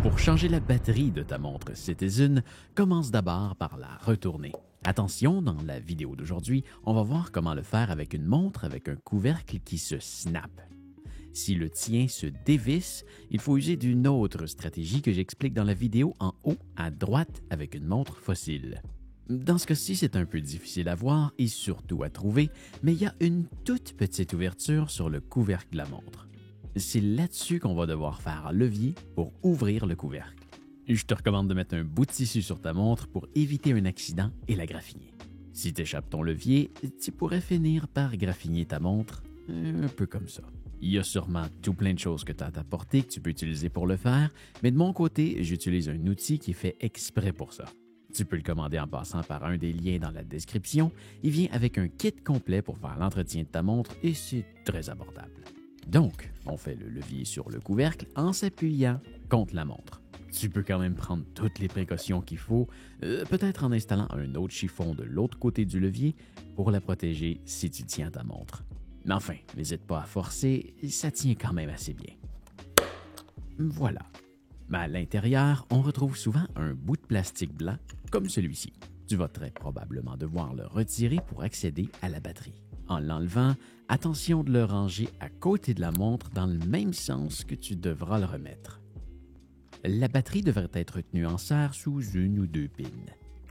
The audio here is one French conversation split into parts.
Pour changer la batterie de ta montre Citizen, commence d'abord par la retourner. Attention, dans la vidéo d'aujourd'hui, on va voir comment le faire avec une montre avec un couvercle qui se snap. Si le tien se dévisse, il faut user d'une autre stratégie que j'explique dans la vidéo en haut à droite avec une montre fossile. Dans ce cas-ci, c'est un peu difficile à voir et surtout à trouver, mais il y a une toute petite ouverture sur le couvercle de la montre. C'est là-dessus qu'on va devoir faire un levier pour ouvrir le couvercle. Je te recommande de mettre un bout de tissu sur ta montre pour éviter un accident et la graffiner. Si tu échappes ton levier, tu pourrais finir par graffiner ta montre, un peu comme ça. Il y a sûrement tout plein de choses que tu as à ta portée que tu peux utiliser pour le faire, mais de mon côté, j'utilise un outil qui est fait exprès pour ça. Tu peux le commander en passant par un des liens dans la description. Il vient avec un kit complet pour faire l'entretien de ta montre et c'est très abordable. Donc, on fait le levier sur le couvercle en s'appuyant contre la montre. Tu peux quand même prendre toutes les précautions qu'il faut, peut-être en installant un autre chiffon de l'autre côté du levier pour la protéger si tu tiens ta montre. Mais enfin, n'hésite pas à forcer, ça tient quand même assez bien. Voilà. Mais à l'intérieur, on retrouve souvent un bout de plastique blanc comme celui-ci. Tu vas très probablement devoir le retirer pour accéder à la batterie. En l'enlevant, attention de le ranger à côté de la montre dans le même sens que tu devras le remettre. La batterie devrait être tenue en serre sous une ou deux pins.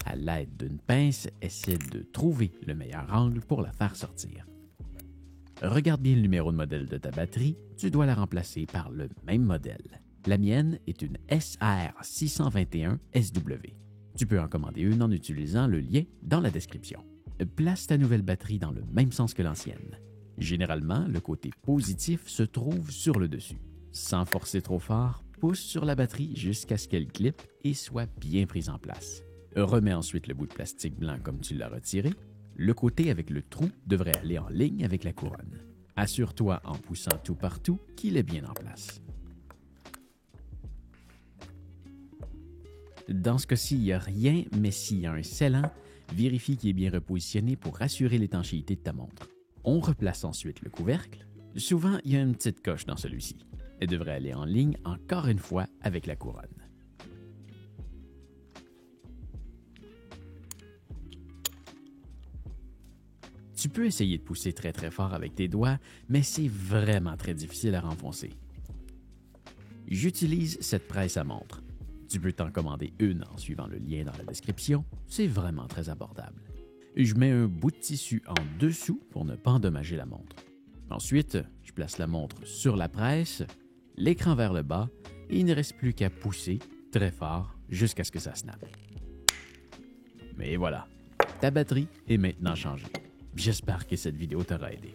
À l'aide d'une pince, essaie de trouver le meilleur angle pour la faire sortir. Regarde bien le numéro de modèle de ta batterie, tu dois la remplacer par le même modèle. La mienne est une SR621SW. Tu peux en commander une en utilisant le lien dans la description. Place ta nouvelle batterie dans le même sens que l'ancienne. Généralement, le côté positif se trouve sur le dessus. Sans forcer trop fort, pousse sur la batterie jusqu'à ce qu'elle clippe et soit bien prise en place. Remets ensuite le bout de plastique blanc comme tu l'as retiré. Le côté avec le trou devrait aller en ligne avec la couronne. Assure-toi en poussant tout partout qu'il est bien en place. Dans ce cas-ci, il n'y a rien, mais s'il y a un scellant, vérifie qu'il est bien repositionné pour assurer l'étanchéité de ta montre. On replace ensuite le couvercle. Souvent, il y a une petite coche dans celui-ci. Elle devrait aller en ligne encore une fois avec la couronne. Tu peux essayer de pousser très très fort avec tes doigts, mais c'est vraiment très difficile à renfoncer. J'utilise cette presse à montre. Tu peux t'en commander une en suivant le lien dans la description, c'est vraiment très abordable. Je mets un bout de tissu en dessous pour ne pas endommager la montre. Ensuite, je place la montre sur la presse, l'écran vers le bas, et il ne reste plus qu'à pousser très fort jusqu'à ce que ça snappe. Mais voilà, ta batterie est maintenant changée. J'espère que cette vidéo t'aura aidé.